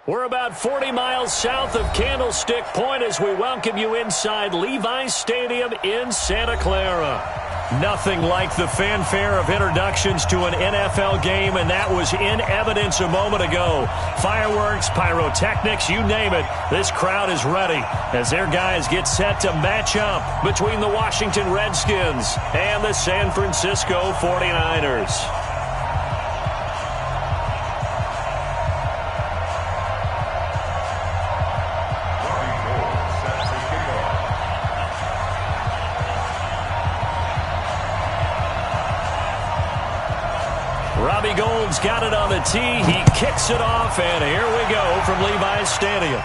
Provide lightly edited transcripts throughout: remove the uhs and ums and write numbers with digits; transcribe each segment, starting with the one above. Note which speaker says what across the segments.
Speaker 1: We're about 40 miles south of Candlestick Point as we welcome you inside Levi's Stadium in Santa Clara. Nothing like the fanfare of introductions to an NFL game, and that was in evidence a moment ago. Fireworks, pyrotechnics, you name it. This crowd is ready as their guys get set to match up between the Washington Redskins and the San Francisco 49ers. Robbie Gould's got it on the tee. He kicks it off, and here we go from Levi's Stadium.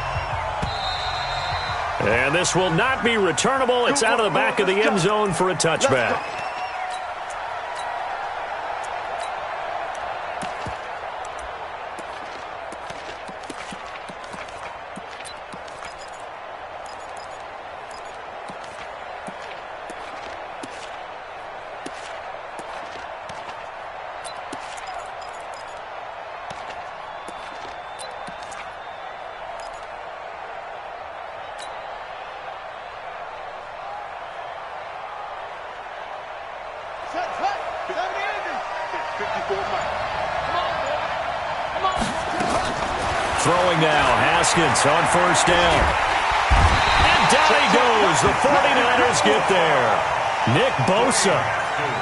Speaker 1: And this will not be returnable. It's out of the back of the end zone for a touchback. Throwing now, Haskins on first down. And down he goes. The 49ers get there. Nick Bosa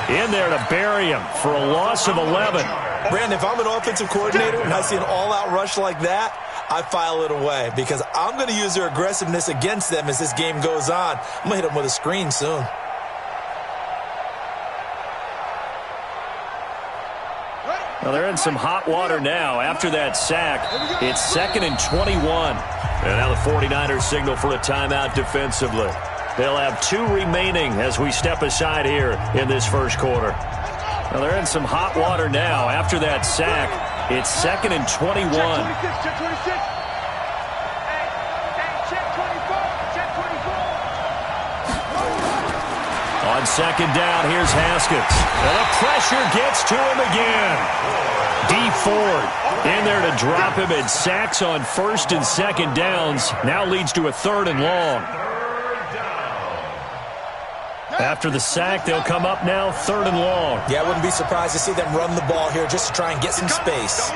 Speaker 1: in there to bury him for a loss of 11.
Speaker 2: Brandon, if I'm an offensive coordinator and I see an all-out rush like that, I file it away because I'm going to use their aggressiveness against them as this game goes on. I'm going to hit them with a screen soon.
Speaker 1: Well, they're in some hot water now. After that sack, it's 2nd and 21. And now the 49ers signal for a timeout defensively. They'll have 2 remaining as we step aside here in this first quarter. Well, they're in some hot water now. After that sack, it's 2nd and 21. On second down, here's Haskins. And the pressure gets to him again. Dee Ford in there to drop him, and sacks on 1st and 2nd downs. Now leads to a 3rd and long. After the sack, they'll come up now 3rd and long.
Speaker 2: Yeah, I wouldn't be surprised to see them run the ball here just to try and get some space.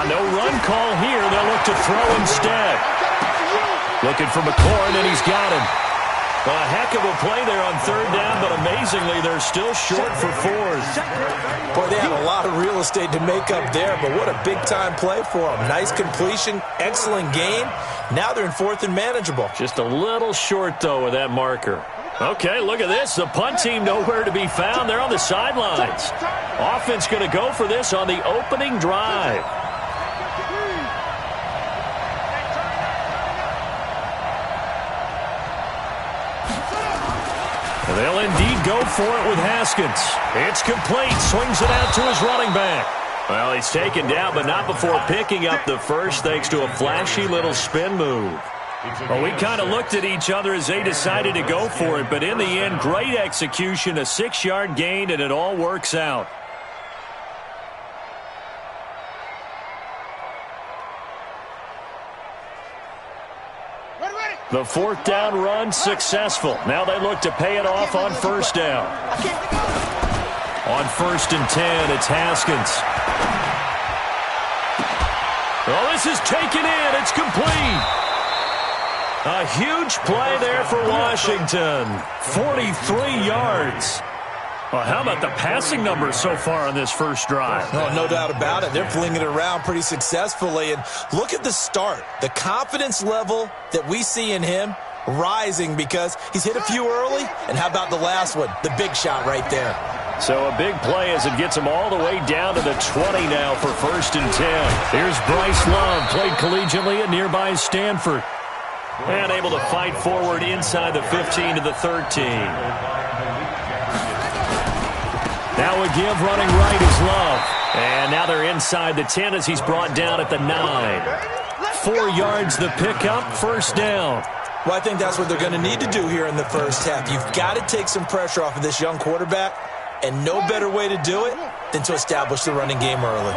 Speaker 1: No run call here. They'll look to throw instead. Looking for McLaurin, and he's got him. A heck of a play there on 3rd down, but amazingly, they're still short for 4th.
Speaker 2: Boy, they have a lot of real estate to make up there, but what a big-time play for them. Nice completion, excellent game. Now they're in 4th and manageable.
Speaker 1: Just a little short, though, with that marker. Okay, look at this. The punt team nowhere to be found. They're on the sidelines. Offense going to go for this on the opening drive. They'll indeed go for it with Haskins. It's complete. Swings it out to his running back. Well, he's taken down, but not before picking up the first thanks to a flashy little spin move. Well, we kind of looked at each other as they decided to go for it, but in the end, great execution, a 6-yard gain, and it all works out. The 4th down run successful. Now they look to pay it off on 1st down. On 1st and 10, it's Haskins. Oh, this is taken in. It's complete. A huge play there for Washington. 43 yards. Well, how about the passing numbers so far on this first drive?
Speaker 2: Oh, no doubt about it. They're flinging it around pretty successfully. And look at the start. The confidence level that we see in him rising because he's hit a few early. And how about the last one? The big shot right there.
Speaker 1: So a big play as it gets him all the way down to the 20 now for 1st and 10. Here's Bryce Love, played collegiately at nearby Stanford. And able to fight forward inside the 15 to the 13. Now a give running right is Love. And now they're inside the 10 as he's brought down at the 9. 4 yards the pickup, 1st down.
Speaker 2: Well, I think that's what they're going to need to do here in the first half. You've got to take some pressure off of this young quarterback, and no better way to do it than to establish the running game early.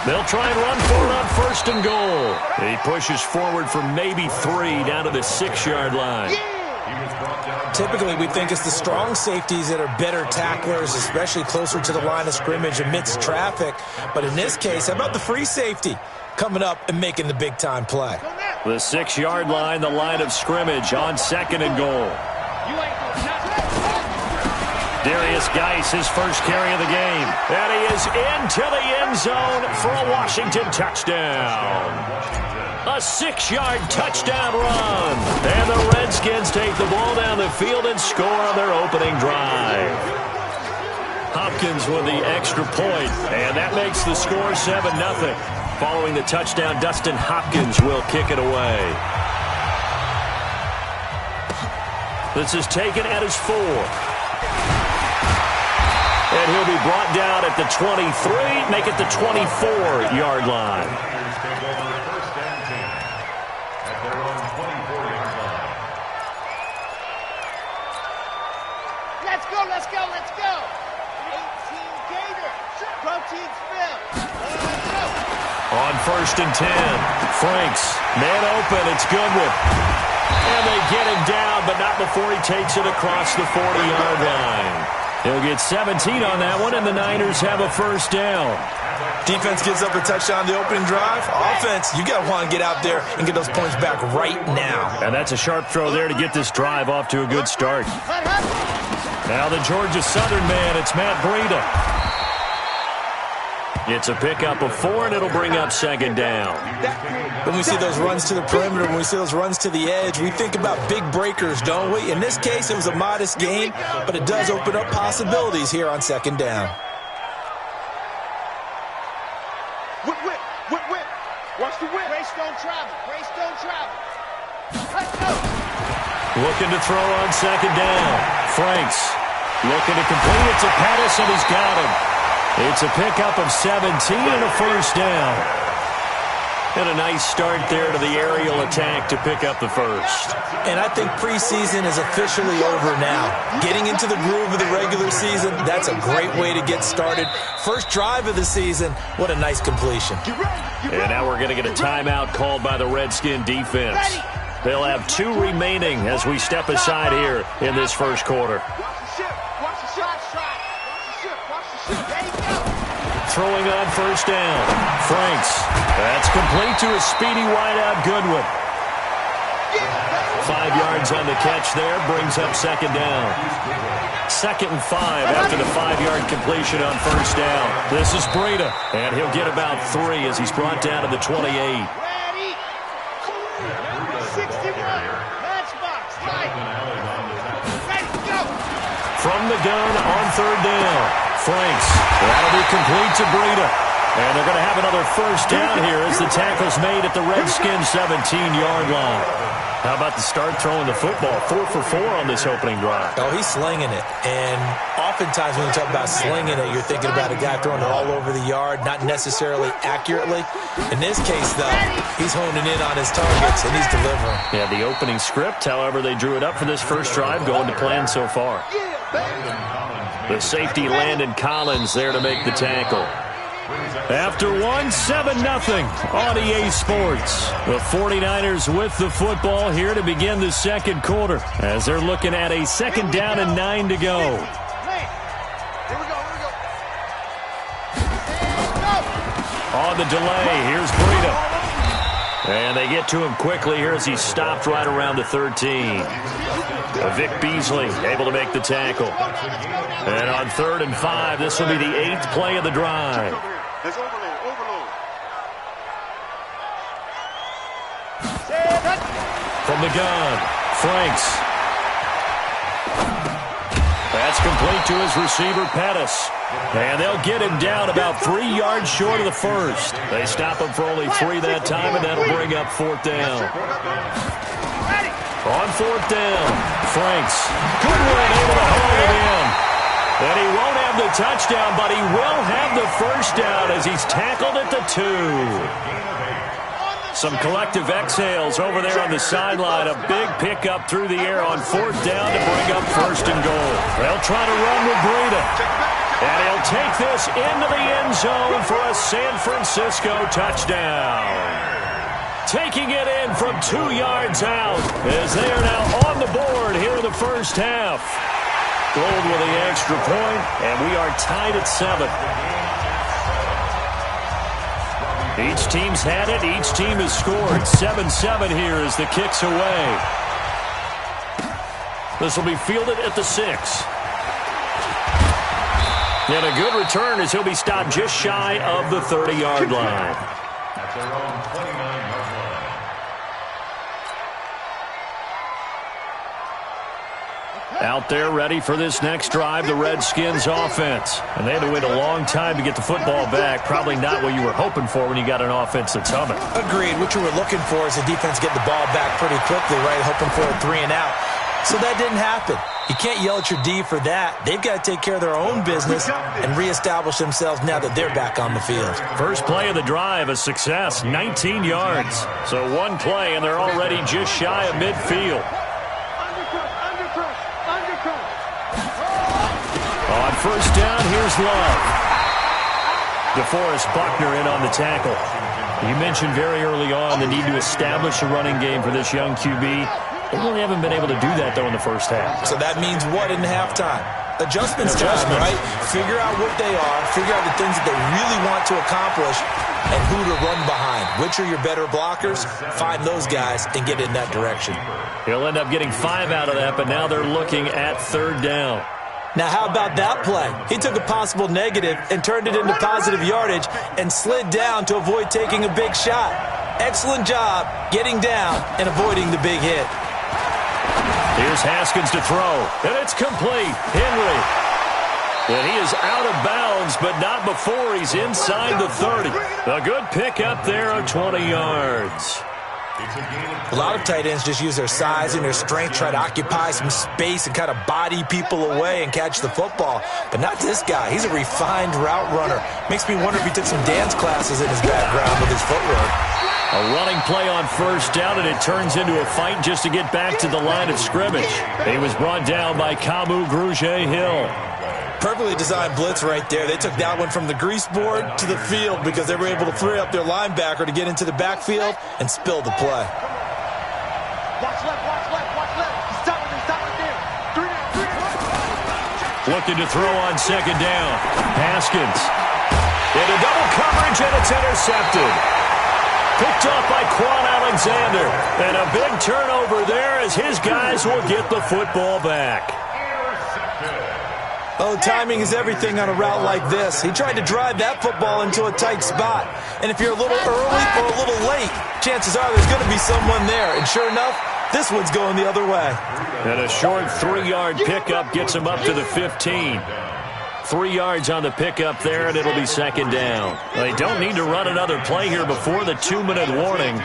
Speaker 1: They'll try and run for it on first and goal. He pushes forward for maybe 3 down to the 6-yard line.
Speaker 2: Typically, we think it's the strong safeties that are better tacklers, especially closer to the line of scrimmage amidst traffic. But in this case, how about the free safety coming up and making the big-time play?
Speaker 1: The 6-yard line, the line of scrimmage on second and goal. Darius Geis, his first carry of the game. And he is into the end zone for a Washington touchdown. A 6-yard touchdown run. And the Redskins take the ball down the field and score on their opening drive. Hopkins with the extra point, and that makes the score 7-0. Following the touchdown, Dustin Hopkins will kick it away. This is taken at his 4. And he'll be brought down at the 23, make it the 24-yard line.
Speaker 3: Let's go, let's go, let's go. 18 Gator. Protein spill.
Speaker 1: On first and 10, Franks, man open, it's Goodwin. And they get him down, but not before he takes it across the 40-yard line. He'll get 17 on that one, and the Niners have a first down.
Speaker 2: Defense gives up a touchdown the opening drive. Offense, you got to want to get out there and get those points back right now.
Speaker 1: And that's a sharp throw there to get this drive off to a good start. Now the Georgia Southern man, it's Matt Breida. It's a pickup of 4, and it'll bring up second down.
Speaker 2: When we see those runs to the perimeter, when we see those runs to the edge, we think about big breakers, don't we? In this case, it was a modest gain, but it does open up possibilities here on second down.
Speaker 3: Whip, whip, whip, whip. Watch the whip. Grace don't travel. Grace don't travel. Let's go.
Speaker 1: Looking to throw on second down. Franks looking to complete it to Pettis, and he's got him. It's a pickup of 17 and a first down. And a nice start there to the aerial attack to pick up the first.
Speaker 2: And I think preseason is officially over now. Getting into the groove of the regular season, that's a great way to get started. First drive of the season, what a nice completion.
Speaker 1: And now we're going to get a timeout called by the Redskin defense. They'll have 2 remaining as we step aside here in this first quarter. Throwing on first down. Franks. That's complete to a speedy wideout, Goodwin. 5 yards on the catch there. Brings up second down. 2nd and 5 after the 5-yard completion on first down. This is Breida. And he'll get about 3 as he's brought down to the 28.
Speaker 3: Ready. 61. Matchbox. Right. Ready, go.
Speaker 1: From the gun on third down. Franks. That'll be complete to Breida. And they're going to have another first down here as the tackle's made at the Redskins 17-yard line. How about the start throwing the football? 4 for 4 on this opening drive.
Speaker 2: Oh, he's slinging it. And oftentimes when you talk about slinging it, you're thinking about a guy throwing it all over the yard, not necessarily accurately. In this case, though, he's honing in on his targets, and he's delivering.
Speaker 1: Yeah, the opening script, however, they drew it up for this first drive, going to plan so far. The safety, Landon Collins, there to make the tackle. After 1, 7-0 on EA Sports. The 49ers with the football here to begin the second quarter as they're looking at a second down and 9 to go. On the delay, here's Breida. And they get to him quickly here as he's stopped right around the 13. Vic Beasley able to make the tackle. And on 3rd and 5, this will be the 8th play of the drive. From the gun, Franks. That's complete to his receiver, Pettis. And they'll get him down about 3 yards short of the first. They stop him for only 3 that time, and that'll bring up 4th down. On 4th down, Franks. Goodwin able to hold it in. And he won't have the touchdown, but he will have the first down as he's tackled at the 2. Some collective exhales over there on the sideline. A big pickup through the air on 4th down to bring up 1st and goal. They'll try to run with Breida. And he'll take this into the end zone for a San Francisco touchdown. Taking it in from 2 yards out as they are now on the board here in the first half. Gold with the extra point, and we are tied at 7. Each team's had it. Each team has scored. 7-7 here as the kick's away. This will be fielded at the 6. And a good return as he'll be stopped just shy of the 30-yard line.
Speaker 4: At their own 29-yard line.
Speaker 1: Out there ready for this next drive, the Redskins offense. And they had to wait a long time to get the football back. Probably not what you were hoping for when you got an offense that's humming.
Speaker 2: Agreed. What you were looking for is the defense get the ball back pretty quickly, right? Hoping for a 3 and out. So that didn't happen. You can't yell at your D for that. They've got to take care of their own business and reestablish themselves now that they're back on the field.
Speaker 1: First play of the drive, a success, 19 yards. So one play, and they're already just shy of midfield. On 1st down, here's Love. DeForest Buckner in on the tackle. You mentioned very early on the need to establish a running game for this young QB. They really haven't been able to do that, though, in the first half.
Speaker 2: So that means what in halftime? Adjustments time, right? Figure out what they are, figure out the things that they really want to accomplish, and who to run behind. Which are your better blockers? Find those guys and get in that direction.
Speaker 1: He'll end up getting 5 out of that, but now they're looking at 3rd down.
Speaker 2: Now, how about that play? He took a possible negative and turned it into positive yardage and slid down to avoid taking a big shot. Excellent job getting down and avoiding the big hit.
Speaker 1: Here's Haskins to throw, and it's complete. Henry. And he is out of bounds, but not before he's inside the 30. A good pickup there of 20 yards.
Speaker 2: A lot of tight ends just use their size and their strength, try to occupy some space and kind of body people away and catch the football. But not this guy. He's a refined route runner. Makes me wonder if he took some dance classes in his background with his footwork.
Speaker 1: A running play on 1st down, and it turns into a fight just to get back to the line of scrimmage. He was brought down by Kamu Grugier-Hill.
Speaker 2: Perfectly designed blitz right there. They took that one from the grease board to the field because they were able to free up their linebacker to get into the backfield and spill the play.
Speaker 3: Watch left, watch left, watch left. Stop it there. 3 down.
Speaker 1: Looking to throw on 2nd down. Haskins. Into double coverage, and it's intercepted. Picked off by Quan Alexander. And a big turnover there as his guys will get the football back.
Speaker 2: Oh, timing is everything on a route like this. He tried to drive that football into a tight spot. And if you're a little early or a little late, chances are there's going to be someone there. And sure enough, this one's going the other way.
Speaker 1: And a short 3-yard pickup gets him up to the 15. 3 yards on the pickup there, and it'll be 2nd down. They don't need to run another play here before the 2-minute warning.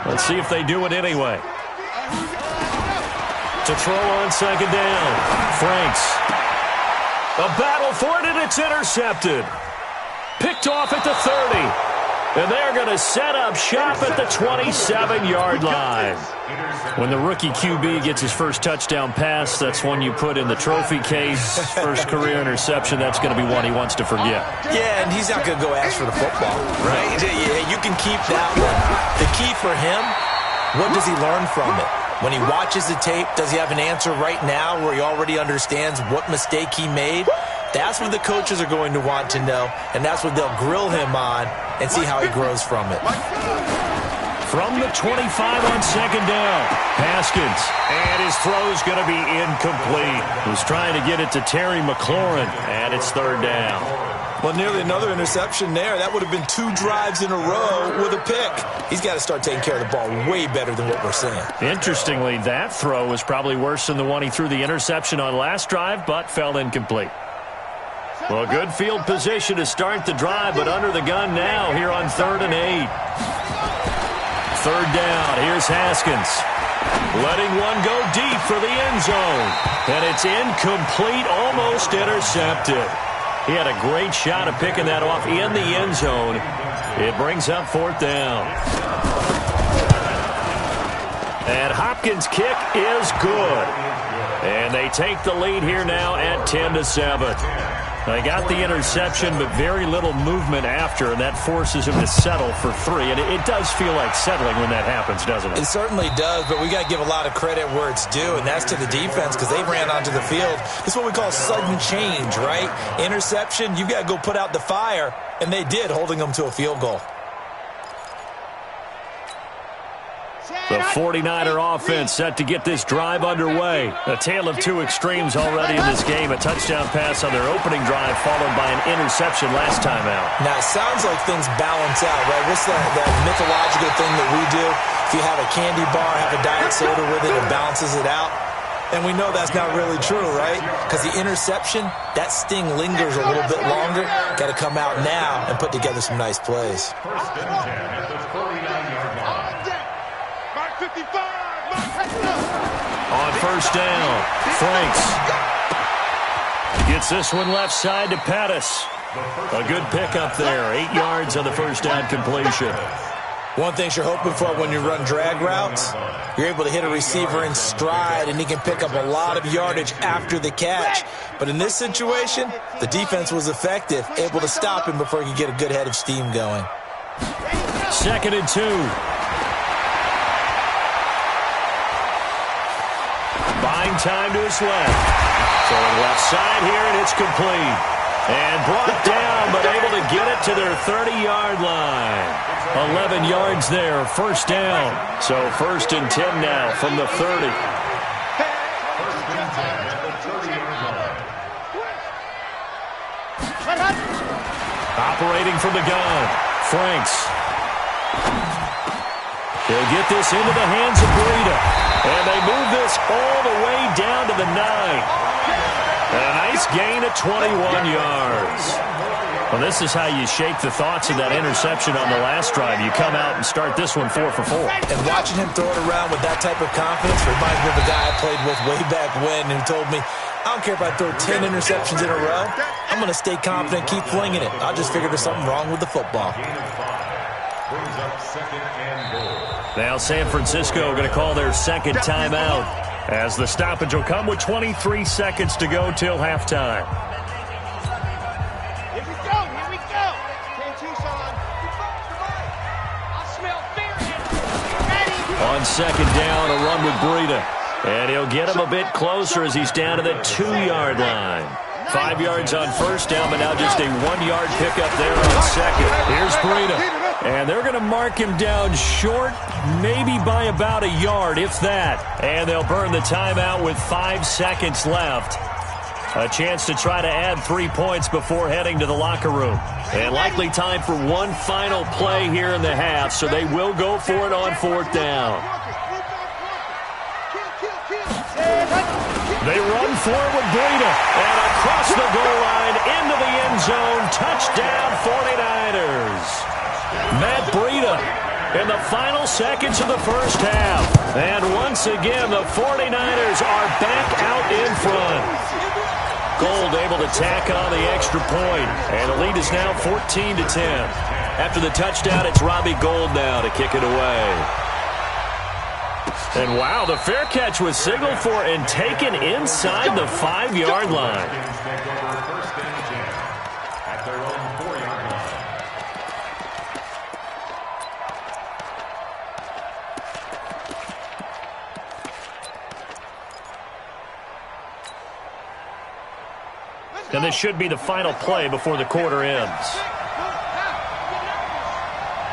Speaker 1: Let's see if they do it anyway. To throw on 2nd down. Franks. A battle for it, and it's intercepted. Picked off at the 30. And they're going to set up shop at the 27-yard line. When the rookie QB gets his first touchdown pass, that's one you put in the trophy case. First career interception, that's going to be one he wants to forget.
Speaker 2: Yeah, and he's not going to go ask for the football, right? Yeah, you can keep that one. The key for him, what does he learn from it? When he watches the tape, does he have an answer right now where he already understands what mistake he made? That's what the coaches are going to want to know, and that's what they'll grill him on and see how he grows from it.
Speaker 1: From the 25 on 2nd down, Haskins, and his throw's going to be incomplete. He's trying to get it to Terry McLaurin, and it's 3rd down.
Speaker 2: Well, nearly another interception there. That would have been 2 drives in a row with a pick. He's got to start taking care of the ball way better than what we're seeing.
Speaker 1: Interestingly, that throw was probably worse than the one he threw the interception on last drive, but fell incomplete. Well, good field position to start the drive, but under the gun now here on 3rd and 8. 3rd down, here's Haskins. Letting one go deep for the end zone. And it's incomplete, almost intercepted. He had a great shot of picking that off in the end zone. It brings up 4th down. And Hopkins' kick is good. And they take the lead here now at 10-7. They got the interception, but very little movement after, and that forces him to settle for 3. And it does feel like settling when that happens, doesn't it?
Speaker 2: It certainly does, but we got to give a lot of credit where it's due, and that's to the defense because they ran onto the field. This is what we call sudden change, right? Interception, you've got to go put out the fire, and they did, holding them to a field goal.
Speaker 1: The 49er offense set to get this drive underway. A tale of two extremes already in this game. A touchdown pass on their opening drive followed by an interception last time out.
Speaker 2: Now, it sounds like things balance out, right? What's that mythological thing that we do? If you have a candy bar, have a diet soda with it, it balances it out. And we know that's not really true, right? Because the interception, that sting lingers a little bit longer. Got to come out now and put together some nice plays.
Speaker 4: First and 10 at the 49-yard line.
Speaker 1: On first down, Franks gets this one left side to Pettis. A good pickup there, 8 yards on the first down completion.
Speaker 2: One thing you're hoping for when you run drag routes, you're able to hit a receiver in stride, and he can pick up a lot of yardage after the catch. But in this situation, the defense was effective, able to stop him before he could get a good head of steam going.
Speaker 1: 2nd and 2. Buying time to his left. Throwing left side here, and it's complete. And brought down, but able to get it to their 30-yard line. 11 yards there, first down. So 1st and 10 now from the 30.
Speaker 4: First and 10 at the 30-yard line.
Speaker 1: Operating from the gun, Franks. He'll get this into the hands of Breida. And they move this all the way down to the 9. And a nice gain of 21 yards. Well, this is how you shake the thoughts of that interception on the last drive. You come out and start this one 4 for 4.
Speaker 2: And watching him throw it around with that type of confidence reminds me of a guy I played with way back when who told me, I don't care if I throw 10 interceptions in a row. I'm going to stay confident, keep flinging it. I just figured there's something wrong with the football.
Speaker 4: Gain of 5. Brings up 2nd and goal.
Speaker 1: Now San Francisco going to call their second timeout as the stoppage will come with 23 seconds to go till halftime.
Speaker 3: Here we go, here we go. Can't Tucson. I smell fear. Ready.
Speaker 1: On 2nd down, a run with Breida. And he'll get him a bit closer as he's down to the 2-yard line. 5 yards on first down, but now just a 1-yard pickup there on 2nd. Here's Breida. And they're going to mark him down short, maybe by about a yard, if that. And they'll burn the timeout with 5 seconds left. A chance to try to add 3 points before heading to the locker room. And likely time for one final play here in the half, so they will go for it on 4th down. They run forward with Breida. And across the goal line into the end zone. Touchdown 49ers. Matt Breida in the final seconds of the first half. And once again, the 49ers are back out in front. Gold able to tack on the extra point. And the lead is now 14-10. After the touchdown, it's Robbie Gould now to kick it away. And wow, the fair catch was signaled for and taken inside the 5-yard line.
Speaker 4: First and 10 at their own 4-yard line.
Speaker 1: And this should be the final play before the quarter ends.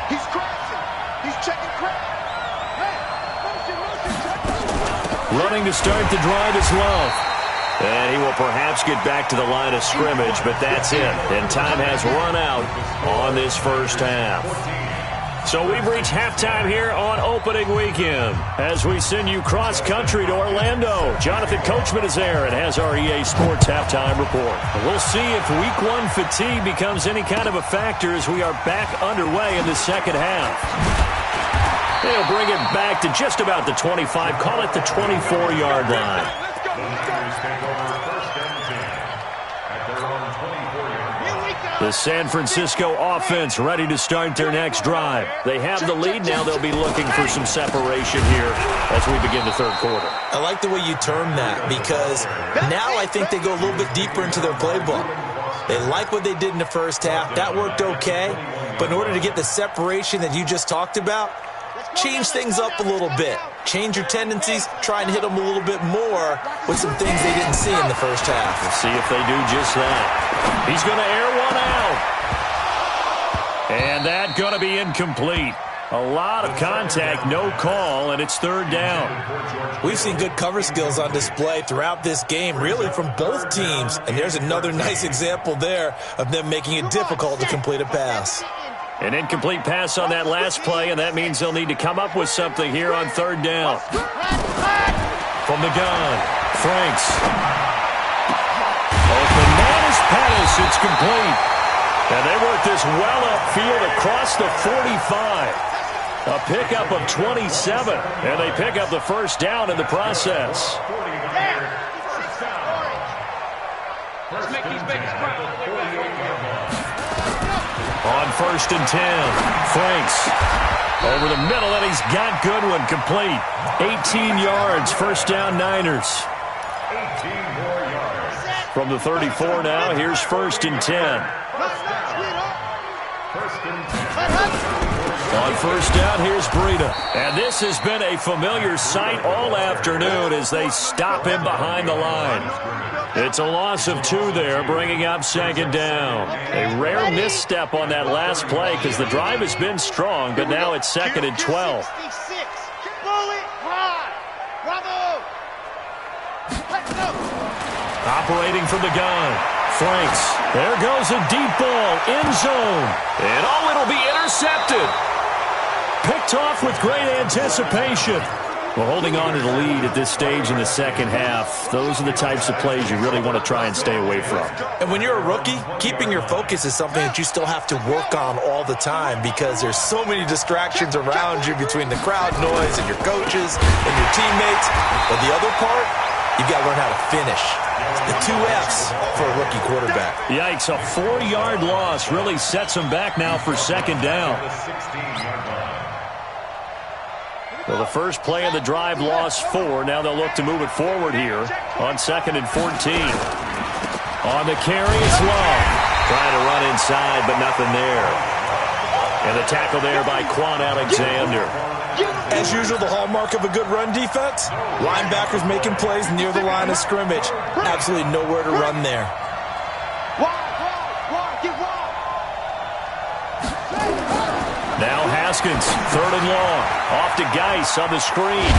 Speaker 3: He's crashing. He's checking crash.
Speaker 1: Running to start the drive is Love. And he will perhaps get back to the line of scrimmage, but that's it. And time has run out on this first half. So we've reached halftime here on opening weekend as we send you cross-country to Orlando. Jonathan Coachman is there and has our EA Sports halftime report. We'll see if Week 1 fatigue becomes any kind of a factor as we are back underway in the second half. They'll bring it back to just about the 25, call it the 24-yard line.
Speaker 4: The Niners take over first and 10 at their own 24-yard line.
Speaker 3: Here we go.
Speaker 1: The San Francisco offense ready to start their next drive. They have the lead now. They'll be looking for some separation here as we begin the third quarter.
Speaker 2: I like the way you term that because now I think they go a little bit deeper into their playbook. They like what they did in the first half. That worked okay. But in order to get the separation that you just talked about, change things up a little bit. Change your tendencies. Try and hit them a little bit more with some things they didn't see in the first half.
Speaker 1: We'll see if they do just that. He's going to air one out. And that's going to be incomplete. A lot of contact, no call, and it's third down.
Speaker 2: We've seen good cover skills on display throughout this game, really from both teams. And there's another nice example there of them making it difficult to complete a pass.
Speaker 1: An incomplete pass on that last play, and that means they'll need to come up with something here on third down. From the gun, Franks. Open man is Pettis. It's complete. And they work this well upfield across the 45. A pickup of 27, and they pick up the first down in the process.
Speaker 3: Let's make these babies cry.
Speaker 1: On 1st and 10, Franks over the middle, and he's got Goodwin complete. 18 yards, first down Niners.
Speaker 4: 18 more yards.
Speaker 1: From the 34 now, here's 1st and 10.
Speaker 4: First and 10.
Speaker 1: On first down, here's Breida. And this has been a familiar sight all afternoon as they stop him behind the line. It's a loss of 2 there, bringing up second down. A rare misstep on that last play because the drive has been strong, but now it's 2nd and 12. Operating from the gun, Franks. There goes a deep ball, end zone. And it'll be intercepted. Picked off with great anticipation. Well, holding on to the lead at this stage in the second half, those are the types of plays you really want to try and stay away from.
Speaker 2: And when you're a rookie, keeping your focus is something that you still have to work on all the time because there's so many distractions around you between the crowd noise and your coaches and your teammates. But the other part, you've got to learn how to finish. The 2 F's for a rookie quarterback.
Speaker 1: Yikes, a 4-yard loss really sets them back now for second down. Well, the first play of the drive lost 4. Now they'll look to move it forward here on 2nd and 14. On the carry, it's Long. Trying to run inside, but nothing there. And the tackle there by Quan Alexander.
Speaker 2: As usual, the hallmark of a good run defense, linebackers making plays near the line of scrimmage. Absolutely nowhere to run there.
Speaker 1: Now Haskins, 3rd and long. Off to Geis on the screen.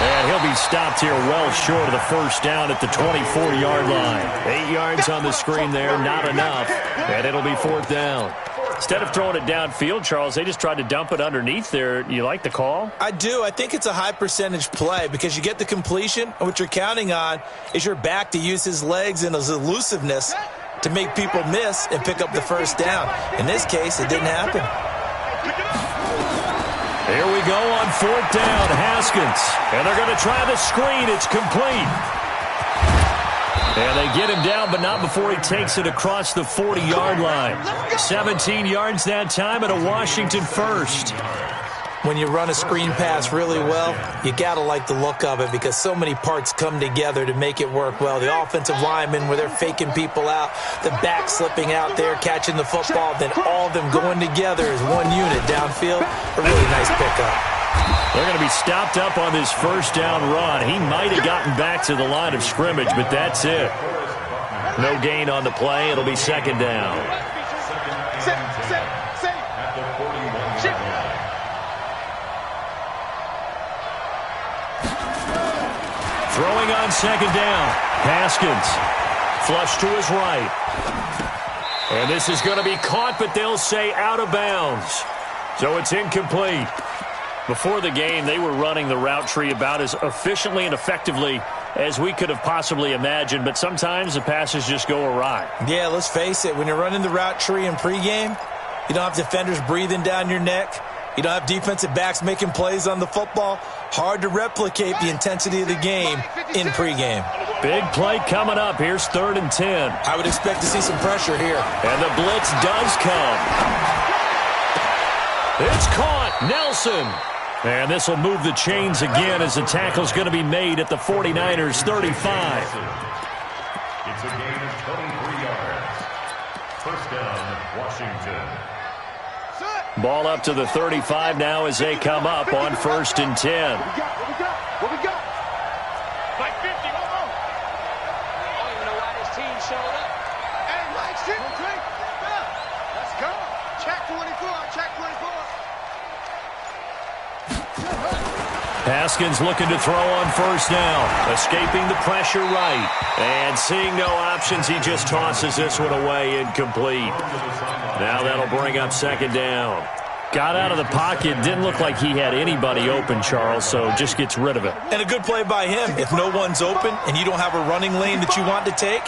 Speaker 1: And he'll be stopped here well short of the first down at the 24-yard line. 8 yards on the screen there, not enough. And it'll be 4th down. Instead of throwing it downfield, Charles, they just tried to dump it underneath there. You like the call?
Speaker 2: I do. I think it's a high percentage play because you get the completion, and what you're counting on is your back to use his legs and his elusiveness to make people miss and pick up the first down. In this case, it didn't happen.
Speaker 1: Here we go on 4th down, Haskins. And they're going to try the screen. It's complete. And they get him down, but not before he takes it across the 40-yard line. 17 yards that time and a Washington first.
Speaker 2: When you run a screen pass really well, you got to like the look of it because so many parts come together to make it work well. The offensive linemen, where they're faking people out, the back slipping out there, catching the football, then all of them going together as one unit downfield. A really nice pickup.
Speaker 1: They're going to be stopped up on this first down run. He might have gotten back to the line of scrimmage, but that's it. No gain on the play. It'll be 2nd down. Throwing on 2nd down. Haskins. Flush to his right. And this is going to be caught, but they'll say out of bounds. So it's incomplete. Before the game, they were running the route tree about as efficiently and effectively as we could have possibly imagined, but sometimes the passes just go awry.
Speaker 2: Yeah, let's face it. When you're running the route tree in pregame, you don't have defenders breathing down your neck. You don't have defensive backs making plays on the football. Hard to replicate the intensity of the game in pregame.
Speaker 1: Big play coming up. Here's 3rd and 10.
Speaker 2: I would expect to see some pressure here.
Speaker 1: And the blitz does come. It's caught. Nelson. And this will move the chains again as the tackle's going to be made at the 49ers 35.
Speaker 4: It's a gain of 23 yards. First down, Washington.
Speaker 1: Ball up to the 35 now as they come up on 1st and 10.
Speaker 3: What we got? Like 50, I don't even know why this team showed up. Hey, Mike, let's go. Check 24, check 24.
Speaker 1: Haskins looking to throw on 1st down. Escaping the pressure right. And seeing no options, he just tosses this one away incomplete. Now that'll bring up 2nd down. Got out of the pocket. Didn't look like he had anybody open, Charles, so just gets rid of it.
Speaker 2: And a good play by him. If no one's open and you don't have a running lane that you want to take,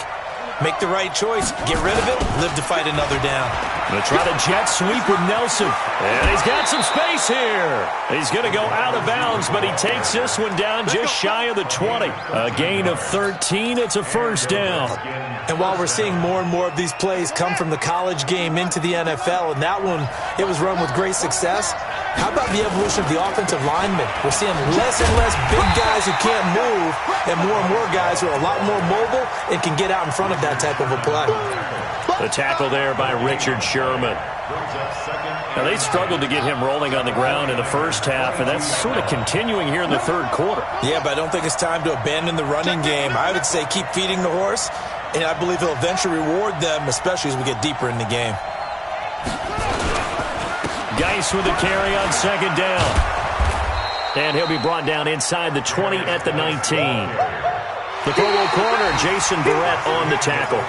Speaker 2: make the right choice. Get rid of it. Live to fight another down.
Speaker 1: Going to try to jet sweep with Nelson. And he's got some space here. He's going to go out of bounds, but he takes this one down just shy of the 20. A gain of 13. It's a 1st down.
Speaker 2: And while we're seeing more and more of these plays come from the college game into the NFL, and that one, it was run with great success, how about the evolution of the offensive linemen? We're seeing less and less big guys who can't move and more guys who are a lot more mobile and can get out in front of that type of a play.
Speaker 1: The tackle there by Richard Sherman. Now, they struggled to get him rolling on the ground in the first half, and that's sort of continuing here in the 3rd quarter.
Speaker 2: Yeah, but I don't think it's time to abandon the running game. I would say keep feeding the horse, and I believe he'll eventually reward them, especially as we get deeper in the game.
Speaker 1: Geis with the carry on 2nd down. And he'll be brought down inside the 20 at the 19. The Pro Bowl corner, Jason Barrett, on the tackle.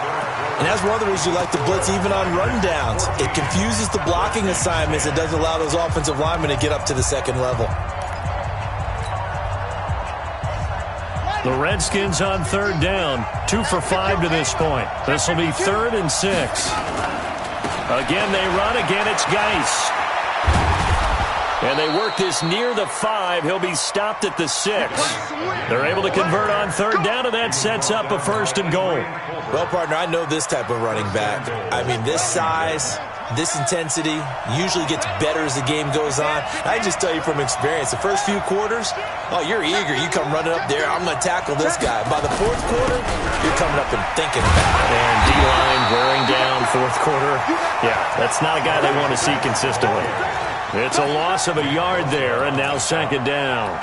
Speaker 2: And that's one of the reasons you like to blitz even on rundowns. It confuses the blocking assignments. It doesn't allow those offensive linemen to get up to the 2nd level.
Speaker 1: The Redskins on 3rd down. 2 for 5 to this point. This will be 3rd and 6. Again, they run. Again, it's Geis. And they work this near the 5. He'll be stopped at the 6. They're able to convert on 3rd down, and that sets up a 1st and goal.
Speaker 2: Well, partner, I know this type of running back. I mean, this size, this intensity usually gets better as the game goes on. I just tell you from experience, the first few quarters, oh, you're eager. You come running up there, I'm going to tackle this guy. By the 4th quarter, you're coming up and thinking about it.
Speaker 1: And D-line wearing down 4th quarter. Yeah, that's not a guy they want to see consistently. It's a loss of a yard there, and now 2nd down.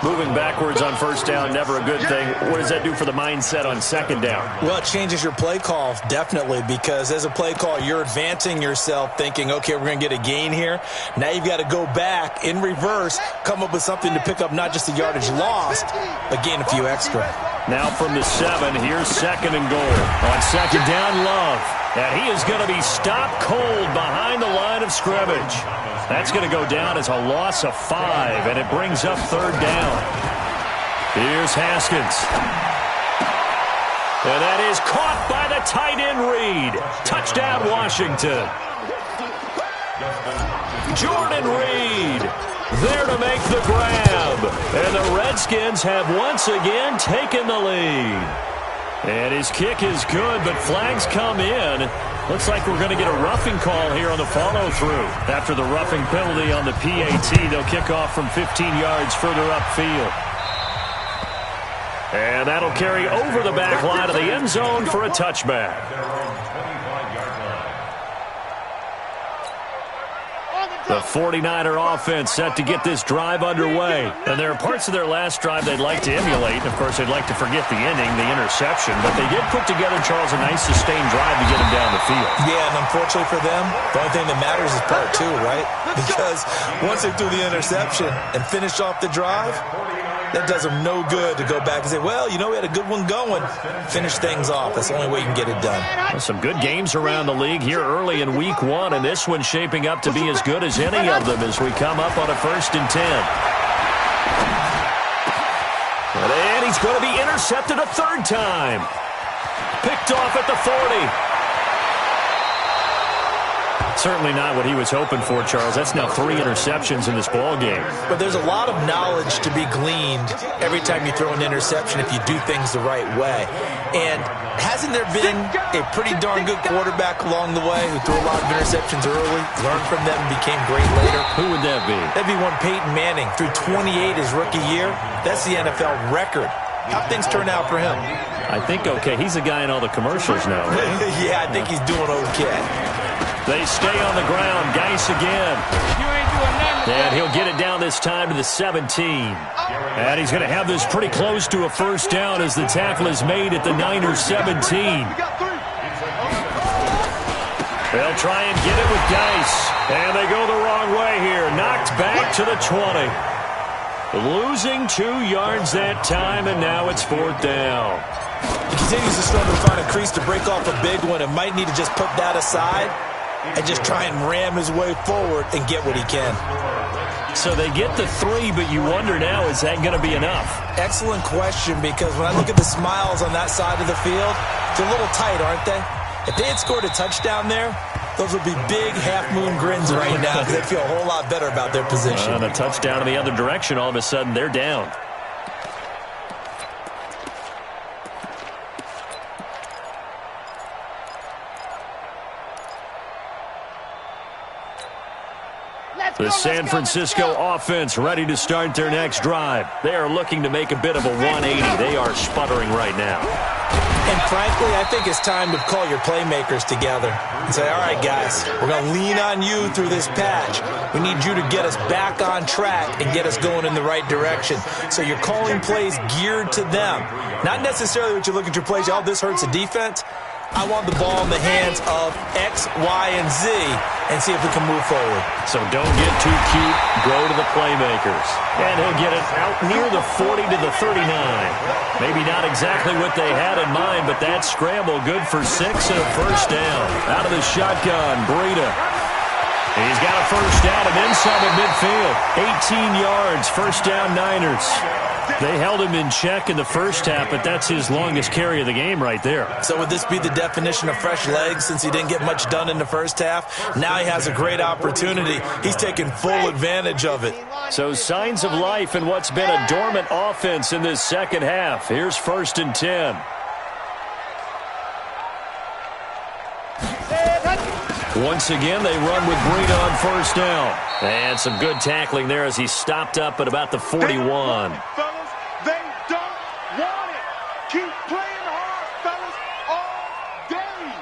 Speaker 1: Moving backwards on 1st down, never a good thing. What does that do for the mindset on 2nd down?
Speaker 2: Well, it changes your play call, definitely, because as a play call, you're advancing yourself thinking, okay, we're going to get a gain here. Now you've got to go back in reverse, come up with something to pick up not just the yardage lost, but gain a few extra.
Speaker 1: Now from the 7, here's 2nd and goal. On 2nd down, Love. And he is going to be stopped cold behind the line of scrimmage. That's going to go down as a loss of 5, and it brings up 3rd down. Here's Haskins. And that is caught by the tight end Reed. Touchdown, Washington. Jordan Reed there to make the grab. And the Redskins have once again taken the lead. And his kick is good, but flags come in. Looks like we're going to get a roughing call here on the follow-through. After the roughing penalty on the PAT, they'll kick off from 15 yards further upfield. And that'll carry over the back line of the end zone for a touchback. The 49er offense set to get this drive underway. And there are parts of their last drive they'd like to emulate. Of course, they'd like to forget the ending, the interception. But they did put together, Charles, a nice sustained drive to get them down the field.
Speaker 2: Yeah, and unfortunately for them, the only thing that matters is part 2, right? Because once they threw the interception and finished off the drive, that does them no good to go back and say, well, you know, we had a good one going. Finish things off. That's the only way you can get it done.
Speaker 1: Well, some good games around the league here early in week 1, and this one's shaping up to be as good as any of them as we come up on a 1st and 10. And he's going to be intercepted a 3rd time. Picked off at the 40. certainly not what he was hoping for, Charles. That's now 3 interceptions in this ball game.
Speaker 2: But there's a lot of knowledge to be gleaned every time you throw an interception if you do things the right way. And hasn't there been a pretty darn good quarterback along the way who threw a lot of interceptions early, learned from them, and became great later?
Speaker 1: Who would that be?
Speaker 2: That'd be one Peyton Manning. Threw 28 his rookie year. That's the NFL record. How'd things turn out for him?
Speaker 1: I think okay. He's a guy in all the commercials now, right?
Speaker 2: Yeah, I think he's doing okay.
Speaker 1: They stay on the ground. Geis again.
Speaker 3: You ain't doing nothing.
Speaker 1: And he'll get it down this time to the 17. And he's going to have this pretty close to a first down as the tackle is made at the Niners 17. They'll try and get it with Geis. And they go the wrong way here. Knocked back to the 20. Losing 2 yards that time, and now it's 4th down.
Speaker 2: He continues to struggle to find a crease to break off a big one and might need to just put that aside and just try and ram his way forward and get what he can.
Speaker 1: So they get the 3, but you wonder now, is that going to be enough?
Speaker 2: Excellent question, because when I look at the smiles on that side of the field, they're a little tight, aren't they? If they had scored a touchdown there, those would be big half-moon grins right now because they feel a whole lot better about their position.
Speaker 1: And a touchdown in the other direction, all of a sudden they're down. The San Francisco offense ready to start their next drive. They are looking to make a bit of a 180. They are sputtering right now.
Speaker 2: And frankly, I think it's time to call your playmakers together and say, all right, guys, we're going to lean on you through this patch. We need you to get us back on track and get us going in the right direction. So you're calling plays geared to them. Not necessarily what you look at your plays, oh, this hurts the defense. I want the ball in the hands of X, Y, and Z and see if we can move forward.
Speaker 1: So don't get too cute. Go to the playmakers. And he'll get it out near the 40 to the 39. Maybe not exactly what they had in mind, but that scramble good for 6 and a first down. Out of the shotgun, Breida. He's got a first down and inside of midfield. 18 yards, first down Niners. They held him in check in the first half, but that's his longest carry of the game right there.
Speaker 2: So would this be the definition of fresh legs since he didn't get much done in the first half? Now he has a great opportunity. He's taking full advantage of it.
Speaker 1: So signs of life in what's been a dormant offense in this second half. Here's 1st and 10. Once again, they run with Breida on first down. And some good tackling there as he stopped up at about the 41.
Speaker 3: Fellas, they don't want it. Keep playing hard, fellas, all day.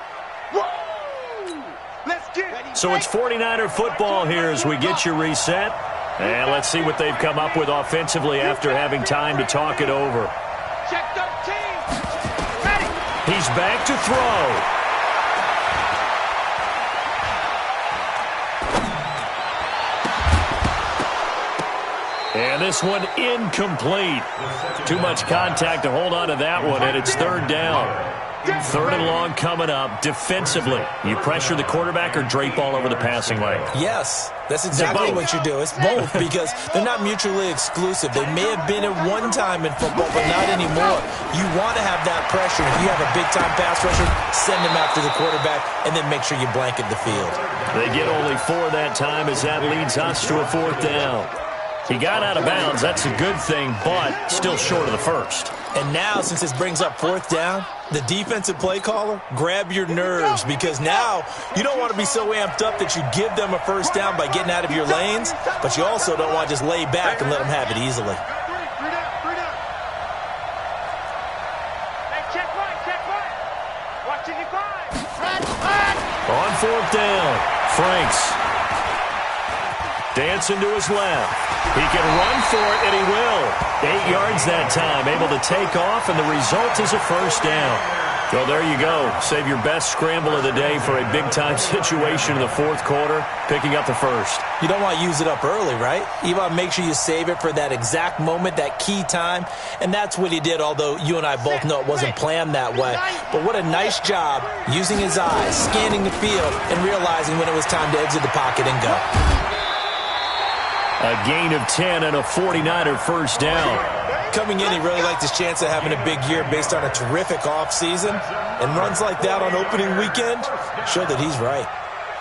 Speaker 3: Woo! Let's get it.
Speaker 1: So it's 49er football here as we get you reset. And let's see what they've come up with offensively after having time to talk it over.
Speaker 3: Check 13. Ready.
Speaker 1: He's back to throw. And this one incomplete. Too much contact to hold on to that one, and it's 3rd down. 3rd and long coming up. Defensively, you pressure the quarterback or drape all over the passing lane?
Speaker 2: Yes, that's exactly what you do. It's both because they're not mutually exclusive. They may have been at one time in football, but not anymore. You want to have that pressure. If you have a big-time pass rusher, send him after the quarterback, and then make sure you blanket the field.
Speaker 1: They get only 4 that time as that leads us to a 4th down. He got out of bounds. That's a good thing, but still short of the first.
Speaker 2: And now, since this brings up 4th down, the defensive play caller, grab your nerves because now you don't want to be so amped up that you give them a first down by getting out of your lanes, but you also don't want to just lay back and let them have it easily.
Speaker 3: Check right. Watching you find.
Speaker 1: On 4th down, Franks dancing to his left. He can run for it, and he will. 8 yards that time, able to take off, and the result is a first down. Well, there you go. Save your best scramble of the day for a big-time situation in the 4th quarter, picking up the first.
Speaker 2: You don't want to use it up early, right? You want to make sure you save it for that exact moment, that key time, and that's what he did, although you and I both know it wasn't planned that way. But what a nice job using his eyes, scanning the field, and realizing when it was time to exit the pocket and go.
Speaker 1: A gain of 10 and a 49er first down.
Speaker 2: Coming in, he really liked his chance of having a big year based on a terrific offseason. And runs like that on opening weekend show that he's right.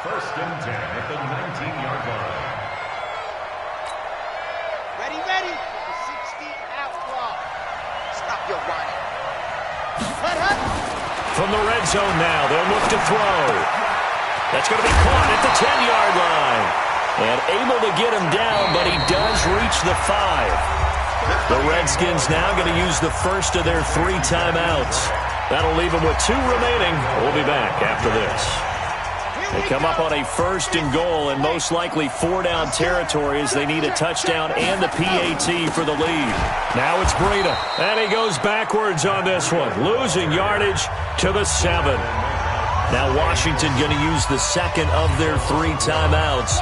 Speaker 4: First and 10 at the 19-yard line.
Speaker 3: Ready. 60 out block. Stop your whining.
Speaker 1: From the red zone now, they'll look to throw. That's going to be caught at the 10-yard line. And able to get him down, but he does reach the 5. The Redskins now going to use the first of their 3 timeouts. That'll leave them with 2 remaining. We'll be back after this. They come up on a first and goal in most likely 4-down territory as they need a touchdown and the PAT for the lead. Now it's Breida, and he goes backwards on this one, losing yardage to the 7. Now Washington going to use the second of their 3 timeouts.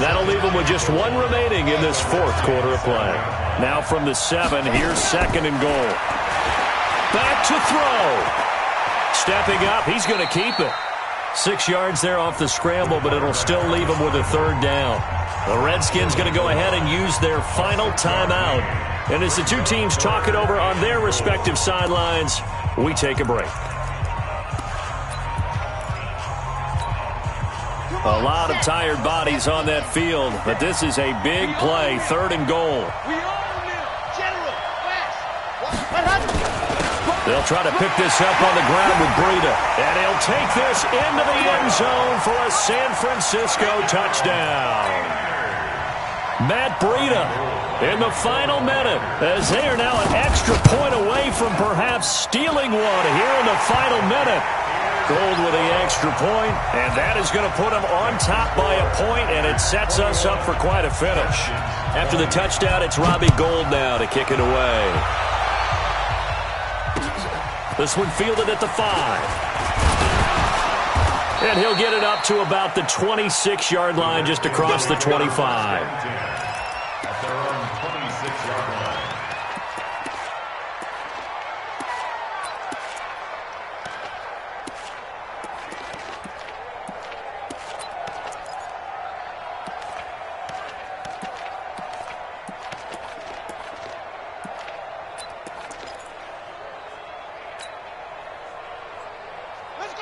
Speaker 1: That'll leave them with just 1 remaining in this 4th quarter of play. Now from the 7, here's second and goal. Back to throw. Stepping up, he's going to keep it. 6 yards there off the scramble, but it'll still leave them with a 3rd down. The Redskins going to go ahead and use their final timeout. And as the 2 teams talk it over on their respective sidelines, we take a break. A lot of tired bodies on that field, but this is a big play, 3rd and goal. They'll try to pick this up on the ground with Breida. And he'll take this into the end zone for a San Francisco touchdown. Matt Breida in the final minute, as they are now an extra point away from perhaps stealing one here in the final minute. Gold with the extra point, and that is going to put them on top by a point, and it sets us up for quite a finish. After the touchdown, it's Robbie Gould now to kick it away. This one fielded at the 5. And he'll get it up to about the 26-yard line, just across the 25.
Speaker 4: At their own 26-yard line.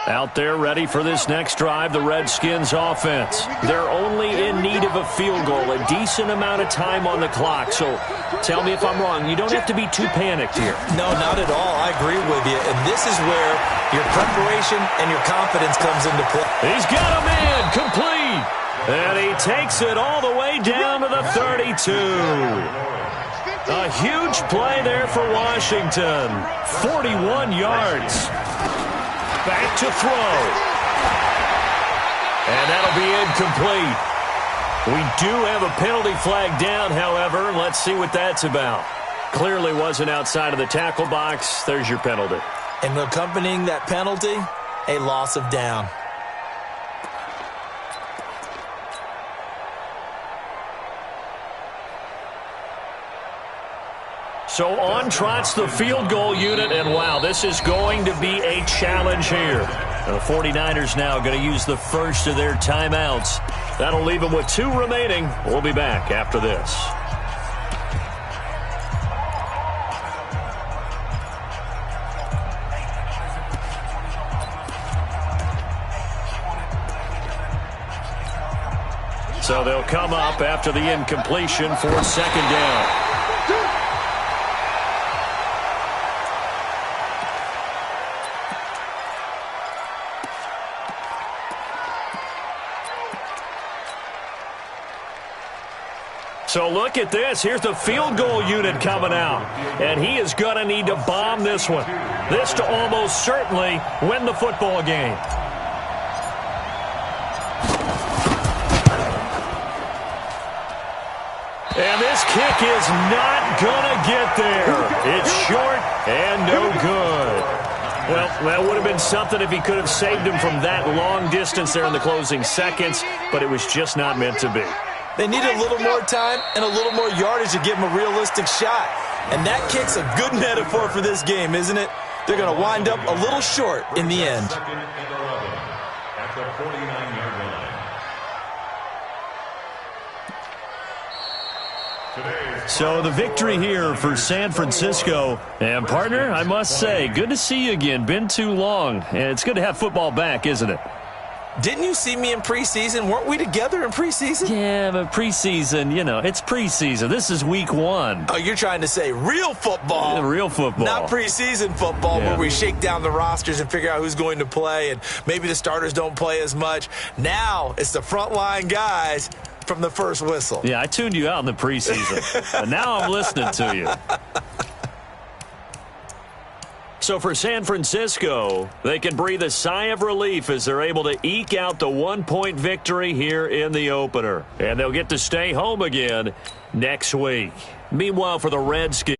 Speaker 1: Out there ready for this next drive, the Redskins offense. They're only in need of a field goal, a decent amount of time on the clock. So tell me if I'm wrong. You don't have to be too panicked here.
Speaker 2: No, not at all. I agree with you. And this is where your preparation and your confidence comes into play.
Speaker 1: He's got a man complete. And he takes it all the way down to the 32. A huge play there for Washington. 41 yards. Back to throw. And that'll be incomplete. We do have a penalty flag down, however. Let's see what that's about. Clearly wasn't outside of the tackle box. There's your penalty.
Speaker 2: And accompanying that penalty, a loss of down.
Speaker 1: So on trots the field goal unit, and wow, this is going to be a challenge here. The 49ers now going to use the first of their timeouts. That'll leave them with 2 remaining. We'll be back after this. So they'll come up after the incompletion for 2nd down. So look at this. Here's the field goal unit coming out. And he is going to need to bomb this one. This to almost certainly win the football game. And this kick is not going to get there. It's short and no good. Well, that would have been something if he could have saved him from that long distance there in the closing seconds, but it was just not meant to be.
Speaker 2: They need a little more time and a little more yardage to give him a realistic shot. And that kick's a good metaphor for this game, isn't it? They're going to wind up a little short in the end.
Speaker 4: Second and 11 at the 49-yard line.
Speaker 1: So the victory here for San Francisco. And, partner, I must say, good to see you again. Been too long. And it's good to have football back, isn't it?
Speaker 2: Didn't you see me in preseason? Weren't we together in preseason?
Speaker 1: Yeah, but preseason, you know, it's preseason. This is week 1.
Speaker 2: Oh, you're trying to say real football.
Speaker 1: Yeah, real football.
Speaker 2: Not preseason football where we shake down the rosters and figure out who's going to play, and maybe the starters don't play as much. Now it's the frontline guys from the first whistle.
Speaker 1: Yeah, I tuned you out in the preseason, and now I'm listening to you. So for San Francisco, they can breathe a sigh of relief as they're able to eke out the 1-point victory here in the opener. And they'll get to stay home again next week. Meanwhile, for the Redskins,